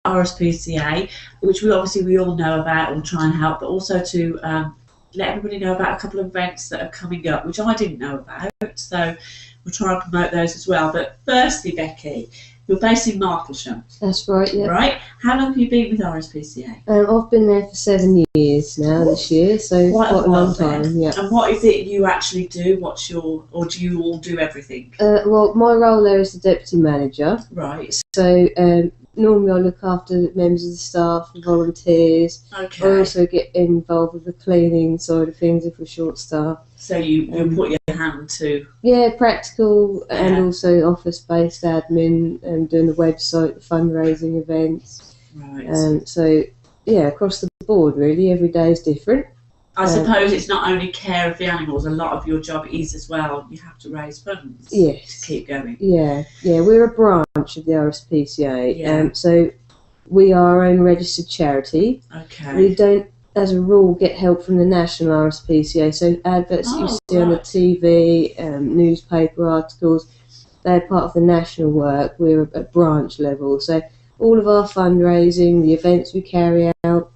RSPCA, which we all know about and try and help, but also to let everybody know about a couple of events that are coming up, which I didn't know about. So we'll try and promote those as well. But firstly, Becky, you're based in Martlesham. That's right, yeah. Right. How long have you been with RSPCA? I've been there for 7 years now this year, so quite a long time. Yeah. And what is it you actually do? Or do you all do everything? Well, my role there is the deputy manager. Right. So normally I look after the members of the staff and volunteers. Okay. I also get involved with the cleaning side of things if we're short staffed. So you put your hand to... Yeah, practical and also office-based admin and doing the website, the fundraising events. Right. So, yeah, across the board really, every day is different. I suppose it's not only care of the animals, a lot of your job is as well, you have to raise funds to keep going. Yeah, we're a branch of the RSPCA, Yeah. so we are our own registered charity. Okay. We don't, as a rule, get help from the national RSPCA, so adverts that you see on the TV, newspaper articles, they're part of the national work. We're at branch level, so all of our fundraising, the events we carry out,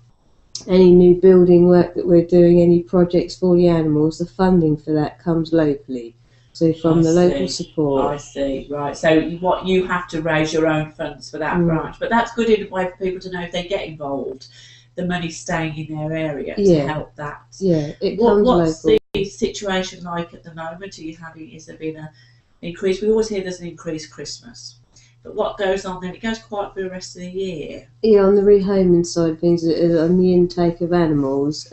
any new building work that we're doing, any projects for the animals, the funding for that comes locally. So from the local support. I see, right. So you have to raise your own funds for that branch. But that's good in a way for people to know if they get involved, the money's staying in their area to help that. Yeah, it comes what's local. The situation like at the moment? Is there been an increase? We always hear there's an increased Christmas. But what goes on then? It goes quiet for the rest of the year. Yeah, on the rehoming side of things, on the intake of animals,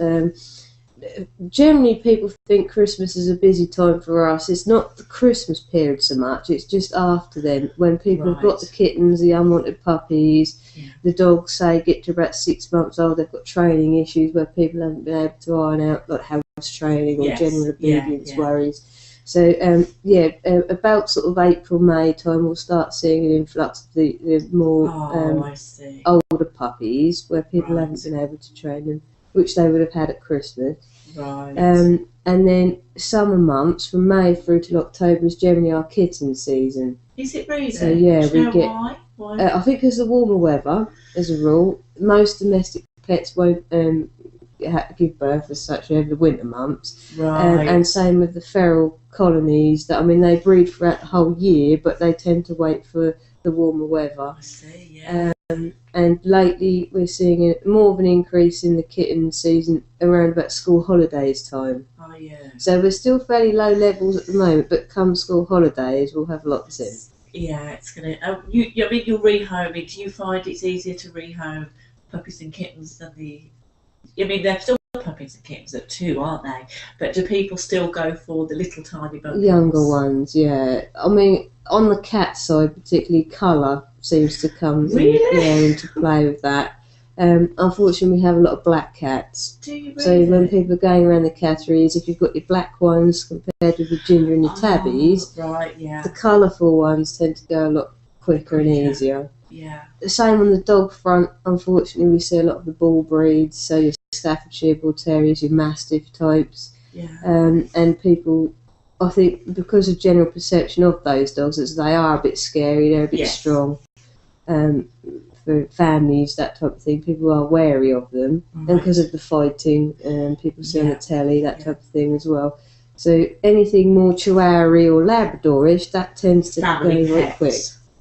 generally people think Christmas is a busy time for us. It's not the Christmas period so much, it's just after then, when people have got the kittens, the unwanted puppies, the dogs, say, get to about 6 months old, they've got training issues where people haven't been able to iron out, like house training or general obedience worries. So, about sort of April, May time, we'll start seeing an influx of the more older puppies where people haven't been able to train them, which they would have had at Christmas. Right. And then summer months, from May through to October, is generally our kitten season. Is it really? So, yeah, we get. Why? I think because of the warmer weather, as a rule, most domestic pets won't give birth as such over the winter months. Right. And same with the feral colonies. They breed throughout the whole year, but they tend to wait for the warmer weather. I see, yeah. And lately we're seeing more of an increase in the kitten season around about school holidays time. Oh, yeah. So we're still fairly low levels at the moment, but come school holidays we'll have lots in. Yeah, it's going to... you're rehoming. Do you find it's easier to rehome puppies and kittens than they're still puppies and kittens at 2, aren't they? But do people still go for the little tiny bundles? Younger ones, yeah. On the cat side, particularly, colour seems to come into play with that. Unfortunately, we have a lot of black cats. Do you really? So when people are going around the catteries, if you've got your black ones compared with the ginger and your tabbies, the colourful ones tend to go a lot quicker and easier. Yeah. The same on the dog front. Unfortunately, we see a lot of the bull breeds, so your Staffordshire Bull Terriers, your Mastiff types. Yeah. And people, I think, because of general perception of those dogs, as they are a bit scary, they're a bit strong. For families, that type of thing, people are wary of them, and because of the fighting, people see on the telly, that type of thing as well. So anything more Chihuahua or Labradorish, that tends to go very quick.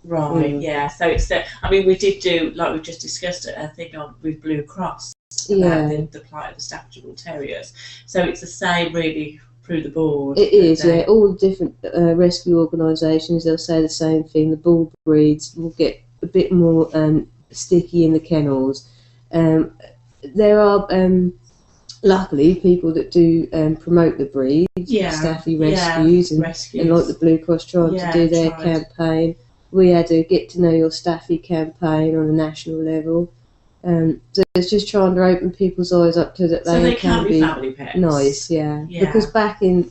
Right, yeah. So it's we did do, like we've just discussed, a thing with Blue Cross about the plight of the Staffordshire Bull Terriers. So it's the same really through the board. It is, yeah. All the different rescue organisations, they'll say the same thing. The bull breeds will get a bit more sticky in the kennels. There are luckily people that do promote the breed, Staffy rescues, and like the Blue Cross trying to do their campaign. We had a Get to Know Your Staffy campaign on a national level. So it's just trying to open people's eyes up to that they can be family pets. Nice, yeah. Because back in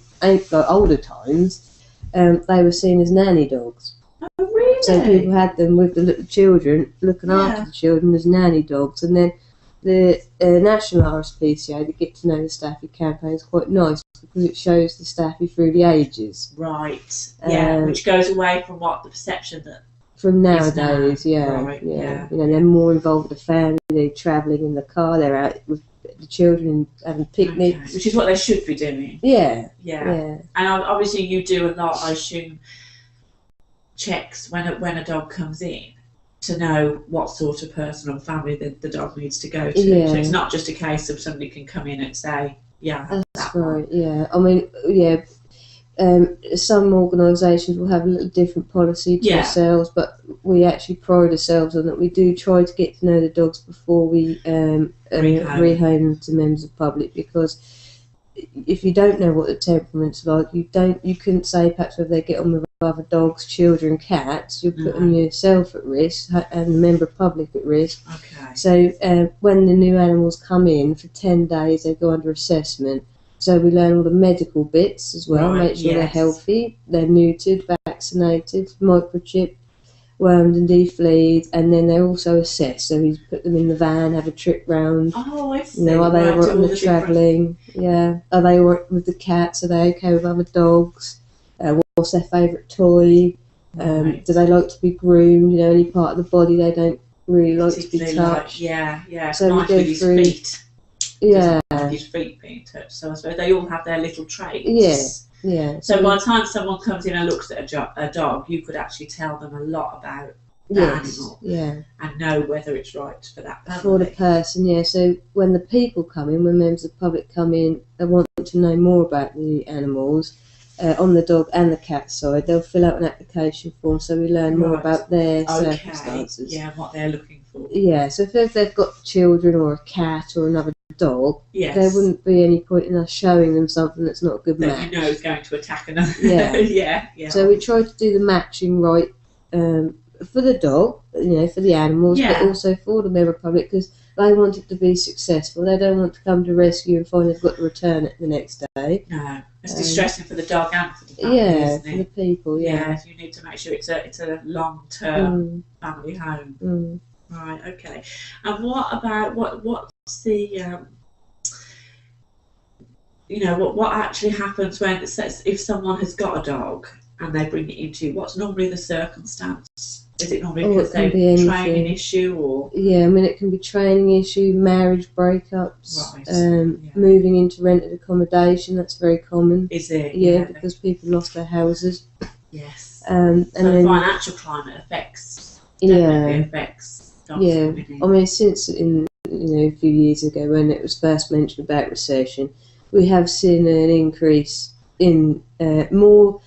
older times, they were seen as nanny dogs. Oh, really? So people had them with the little children, looking after the children as nanny dogs. And then the national RSPCA, the Get to Know the Staffy campaign, is quite nice because it shows the Staffy through the ages. Right, yeah, which goes away from what the perception that from nowadays. Yeah, Right, yeah. You know, they're more involved with the family. They're travelling in the car. They're out with the children having picnics, okay. Which is what they should be doing. Yeah, Yeah. yeah. And obviously you do a lot, I assume, checks when a dog comes in to know what sort of person or family the dog needs to go to. Yeah. So it's not just a case of somebody can come in and say, yeah, I have That's that right. one. Yeah, I mean, yeah. Some organisations will have a little different policy to ourselves, but we actually pride ourselves on that. We do try to get to know the dogs before we rehome them to members of the public, because if you don't know what the temperament's like, you couldn't say perhaps whether they get on with other dogs, children, cats. You're putting yourself at risk and the member of public at risk. Okay. So when the new animals come in for 10 days, they go under assessment. So we learn all the medical bits as well, make sure they're healthy, they're neutered, vaccinated, microchipped, wormed and defleed, and then they're also assessed. So we put them in the van, have a trip round. Oh, I see. You know, are they all right on the travelling? Yeah. Are they all right with the cats? Are they okay with other dogs? What's their favourite toy? Do they like to be groomed? You know, any part of the body they don't really like to be touched. Yeah. So nice we go with through. His feet. Yeah. His feet being touched. So I suppose they all have their little traits. Yeah. So by the time someone comes in and looks at a dog, you could actually tell them a lot about the animal. Yeah. And know whether it's right for that family. For the person, yeah. So when the people come in, when members of the public come in, they want to know more about the animals. On the dog and the cat side, they'll fill out an application form, so we learn more about their circumstances. Yeah, what they're looking for. Yeah, so if they've got children or a cat or another dog, there wouldn't be any point in us showing them something that's not a good match. You know is going to attack another. Yeah. So we try to do the matching right for the dog, you know, for the animals, but also for the member public, because they want it to be successful. They don't want to come to rescue and find they've got to return it the next day. No, it's distressing for the dog and for the family, isn't it? For the people. Yeah, you need to make sure it's a long-term family home. Right. Okay. And what about what's the what actually happens when if someone has got a dog and they bring it into you? What's normally the circumstance? Is it normally because they've a training issue or? Yeah, I mean it can be training issue, marriage breakups, moving into rented accommodation. That's very common. Is it? Yeah, because people lost their houses. Yes. And then financial climate definitely affects. I mean, since a few years ago when it was first mentioned about recession, we have seen an increase in more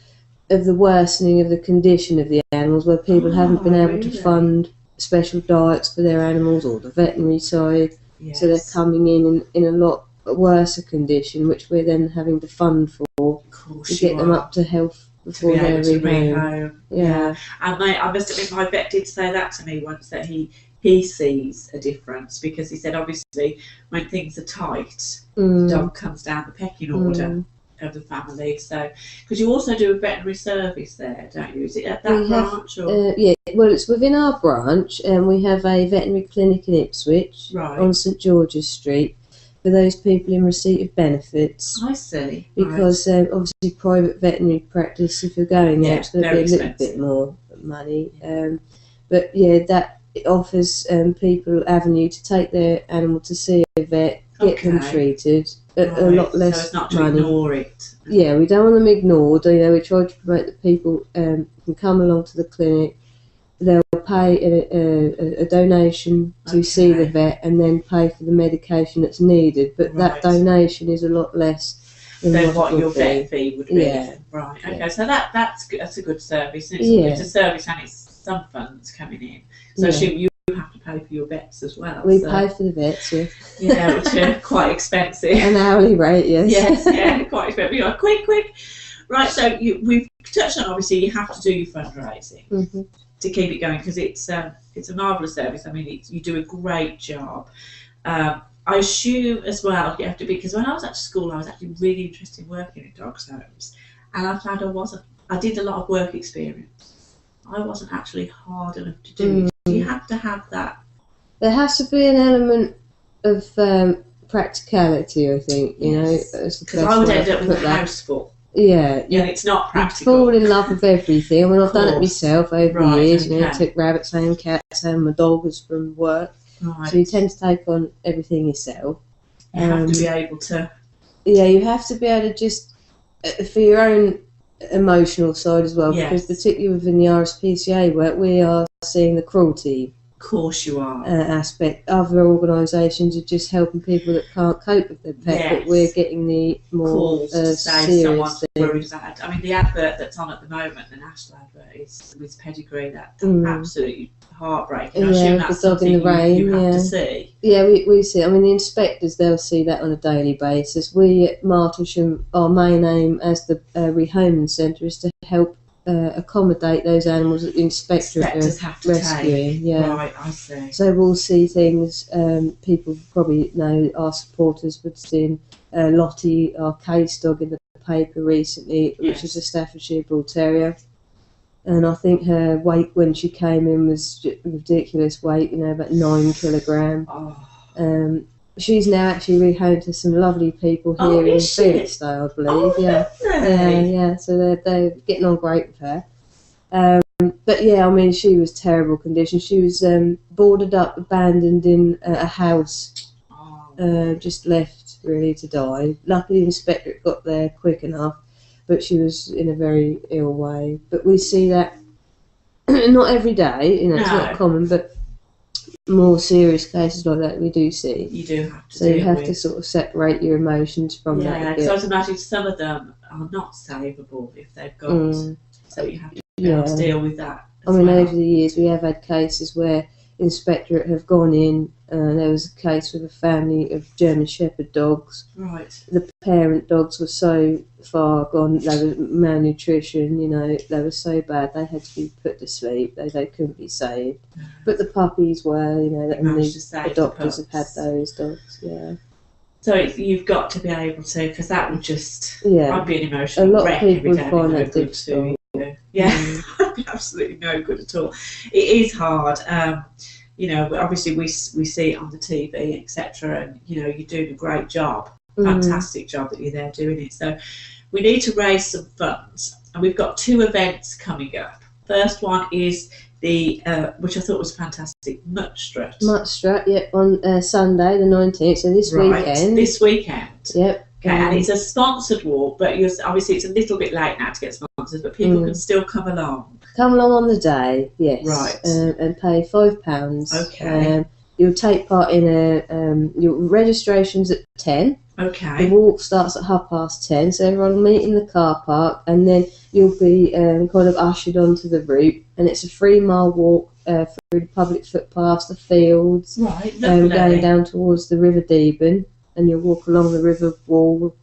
of the worsening of the condition of the animals, where people haven't been able to fund special diets for their animals or the veterinary side, so they're coming in a lot worse a condition, which we're then having to fund for to get them up to health before they're rehome. Yeah. And I must admit, my vet did say that to me once, that he sees a difference, because he said obviously when things are tight, the dog comes down the pecking order of the family. So, because you also do a veterinary service there, don't you? Is it at that branch? Or? Well, it's within our branch, and we have a veterinary clinic in Ipswich on St George's Street for those people in receipt of benefits. I see. Because obviously private veterinary practice, if you're going there, it's going to be a little bit more money. But that it offers people avenue to take their animal to see a vet, get them treated at a lot less so it's not to money. Ignore it. Yeah, we don't want them ignored. We try to promote that people can come along to the clinic. They'll pay a donation to see the vet, and then pay for the medication that's needed. But that donation is a lot less than what your vet fee would be. Yeah. Right. Okay. So that's good. That's a good service. It's a service, and it's some funds coming in. So you have to pay for your vets as well. We pay for the vets, yeah, which are quite expensive. An hourly rate, yes. Yes, quite expensive. You're like, quick. Right, so we've touched on, obviously, you have to do your fundraising to keep it going, because it's a marvellous service. I mean, you do a great job. I assume as well you have to be, because when I was at school, I was actually really interested in working in dogs' homes, and I found I did a lot of work experience. I wasn't actually hard enough to do it. Do you have to have that? There has to be an element of practicality, I think. Because I would end up with a house full. Yeah, Yeah, it's not you practical. fall in love with everything. I mean, I've done it Course. myself over the Right, years. You know, I okay. took rabbits home, cats home, my dog was from work. Right. So you tend to take on everything yourself. You have to be able to. Yeah, you have to be able to just, for your own emotional side as well, Yes. because particularly within the RSPCA work, we are seeing the cruelty Of course you are. aspect. Other organisations are just helping people that can't cope with their pet, Yes. but we're getting the more Calls to say serious someone's things. worried about it. I mean, the advert that's on at the moment, the national advert, is with Pedigree. That's absolutely heartbreaking. I assume that's the dog in something the rain, you have to see. Yeah, we see. I mean, the inspectors, they'll see that on a daily basis. We at Martlesham, our main aim as the rehoming centre is to help accommodate those animals that the inspectors have to rescuing. take. Yeah, Right, I see. so we'll see things. People probably know our supporters would have seen Lottie, our case dog, in the paper recently, which is a Staffordshire Bull Terrier. And I think her weight when she came in was ridiculous weight, about 9 kilograms. Oh. She's now actually rehomed to some lovely people here in Felixstowe, I believe. Yeah. So they're getting on great with her. But yeah, I mean, she was terrible condition. She was boarded up, abandoned in a house, just left really to die. Luckily, the inspector got there quick enough, but she was in a very ill way. But we see that not every day, it's not common, but more serious cases like that we do see. You do have to. So you have to sort of separate your emotions from that. Yeah, because I was imagining some of them are not savable if they've got. So you have to be able to deal with that. I mean, over the years we have had cases where inspectorate have gone in. There was a case with a family of German Shepherd dogs. Right. The parent dogs were so far gone, they were malnutrition, they were so bad they had to be put to sleep, they couldn't be saved. But the puppies were, the doctors have had those dogs, So you've got to be able to, because that would just, I'd be an emotional wreck every day. A lot of people find that difficult. Yeah, absolutely no good at all. It is hard. Obviously we see it on the TV, etc. And you're doing a great job, fantastic job that you're there doing it. So we need to raise some funds, and we've got 2 events coming up. First one is the which I thought was fantastic, Mutt Strut. On Sunday the 19th. So this weekend. This weekend. Yep. Okay, and it's a sponsored walk, but obviously it's a little bit late now to get sponsors, but people can still come along. Come along on the day, yes. Right. And pay £5. Okay. You'll take part in your registration's at 10. Okay. The walk starts at 10:30, so everyone will meet in the car park, and then you'll be kind of ushered onto the route, and it's a 3-mile walk through the public footpaths, the fields, right, going down towards the River Deben, and you'll walk along the river wall,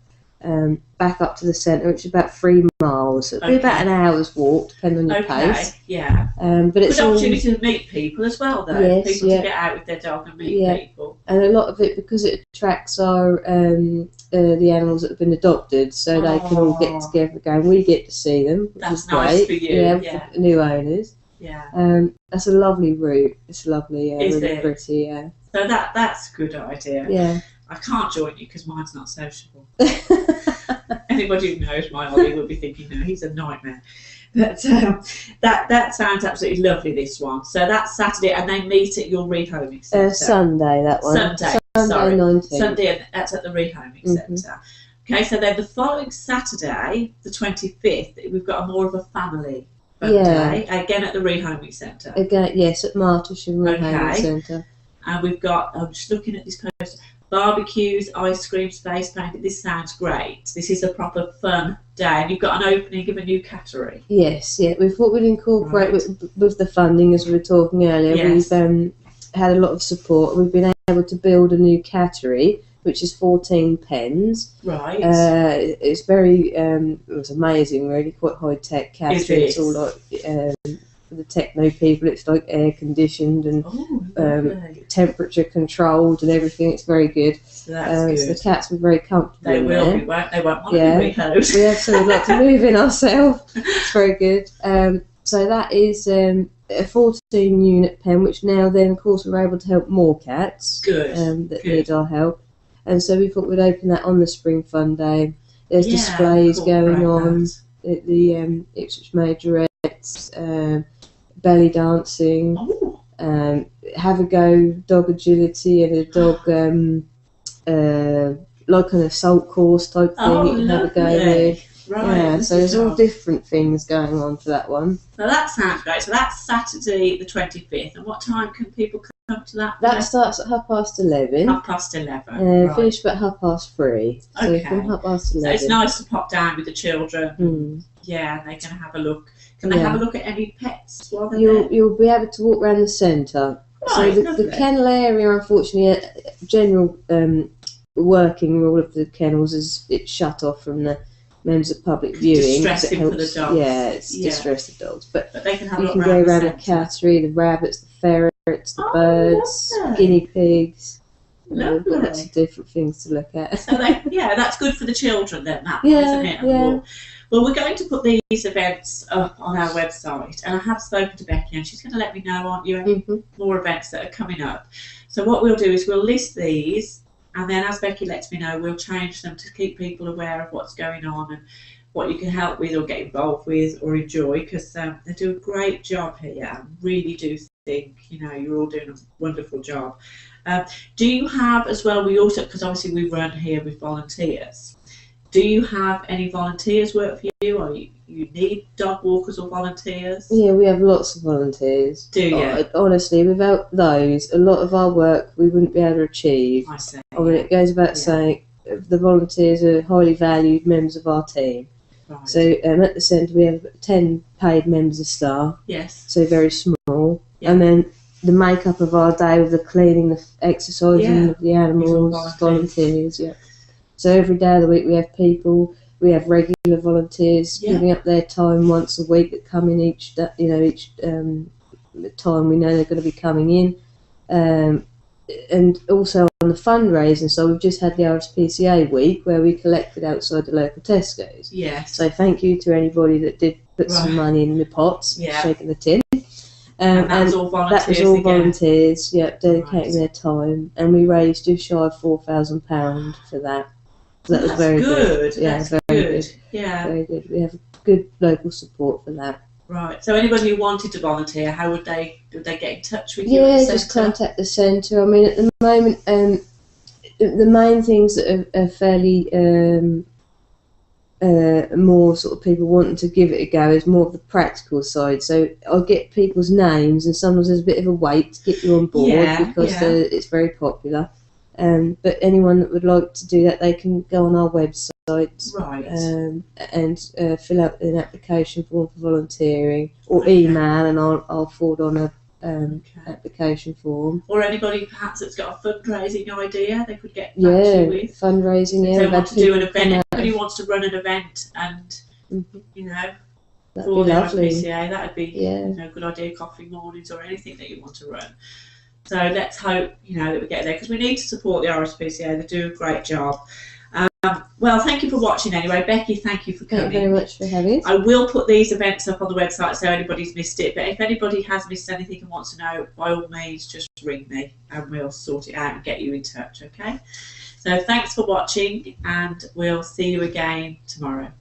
back up to the centre, which is about 3 miles. So it'll be about an hour's walk, depending on your pace. Yeah. But it's good opportunity to meet people as well, though. Yes, people to get out with their dog and meet people. And a lot of it, because it attracts our the animals that have been adopted, so they can all get together again. We get to see them, which is nice great. For you. Yeah, with new owners. Yeah. That's a lovely route. It's lovely. Is really it? Pretty. Yeah. So that's a good idea. Yeah. I can't join you because mine's not sociable. Anybody who knows my Ollie will be thinking, no, he's a nightmare. But that sounds absolutely lovely, this one. So that's Saturday, and they meet at your rehoming centre. Sunday, that one. Sunday, 19th. Sunday, and that's at the rehoming centre. Okay, so then the following Saturday, the 25th, we've got more of a family day, again at the rehoming centre. Again, yes, at Martlesham Rehoming Centre. And we've got, I'm just looking at this poster, barbecues, ice cream, space painting. This sounds great. This is a proper fun day, and you've got an opening of a new cattery. Yes, we thought we'd incorporate with the funding, as we were talking earlier. Yes. We've had a lot of support. We've been able to build a new cattery, which is 14 pens. Right. It's very, it was amazing, really, quite high-tech cattery. It's all like, for the techno people, it's like air conditioned and temperature controlled and everything. It's very good. So that's good. So the cats were very comfortable. They will be, won't they? Won't want to be rehomed. We absolutely like to move in ourselves. It's very good. So that is a 14-unit pen, which now then, of course, we're able to help more cats that need our help. And so we thought we'd open that on the Spring Fun Day. There's Yeah, displays going on. that. The Ipswich Majorettes, belly dancing, Oh, have a go dog agility, and a dog like an assault course type thing oh, you can have a go lovely. with. Right, Yeah, so there's all different things going on for that one. So that sounds great. So that's Saturday the 25th. And what time can people come to that? That starts at 11:30. 11:30. Right. Finish about 3:30. So Okay. from 11:30. So it's nice to pop down with the children. Mm. Yeah, and they can have a look. Can they have a look at any pets while they're there? You'll be able to walk around the centre. Right, so the kennel area, unfortunately, general working rule of the kennels is it's shut off from the members of public viewing. Distressing for the dogs. Yeah, it's distress the dogs. But they can have a you look can go around the centre. cattery, the rabbits, the ferrets, the birds, lovely. guinea pigs. Lovely. We've got lots of different things to look at. So that's good for the children then, that Yeah, isn't it? yeah. Well, we're going to put these events up on our website, and I have spoken to Becky, and she's going to let me know, aren't you, any more events that are coming up. So what we'll do is we'll list these, and then as Becky lets me know, we'll change them to keep people aware of what's going on and what you can help with or get involved with or enjoy, because they do a great job here. I really do think, you're all doing a wonderful job. Do you have as well, we also, because obviously we run here with volunteers, do you have any volunteers work for you, or you need dog walkers or volunteers? Yeah, we have lots of volunteers. Do you? Honestly, without those, a lot of our work we wouldn't be able to achieve. I see. I mean, it goes without saying, the volunteers are highly valued members of our team. Right. So at the centre we have 10 paid members of staff. Yes. So very small. Yeah. And then the makeup of our day with the cleaning, the exercising of the animals, volunteers. Yeah. So every day of the week we have people. We have regular volunteers giving up their time once a week that come in each time we know they're going to be coming in. And also on the fundraising, so we've just had the RSPCA week where we collected outside the local Tesco's. Yes. So thank you to anybody that did put some money in the pots, shaking the tin. And that was all volunteers. That was all volunteers, dedicating their time, and we raised just shy of £4,000 for that. So that was very good. Yeah, that's very good. Yeah, very good. We have good local support for that. Right. So anybody who wanted to volunteer, how would they get in touch with you? Yeah, just contact the centre. I mean, at the moment, the main things that are fairly more sort of people wanting to give it a go is more of the practical side. So I'll get people's names, and sometimes there's a bit of a wait to get you on board because it's very popular. But anyone that would like to do that, they can go on our website and fill out an application form for volunteering, or email, and I'll forward on a application form. Or anybody perhaps that's got a fundraising idea, they could get back to you with. Fundraising. If they want to do an event, anybody wants to run an event, and for the RSPCA, that'd be a good idea. Coffee mornings or anything that you want to run. So let's hope that we get there, because we need to support the RSPCA. They do a great job. Well, thank you for watching anyway. Becky, thank you for coming. Thank you very much for having us. I will put these events up on the website so anybody's missed it. But if anybody has missed anything and wants to know, by all means, just ring me and we'll sort it out and get you in touch, okay? So thanks for watching, and we'll see you again tomorrow.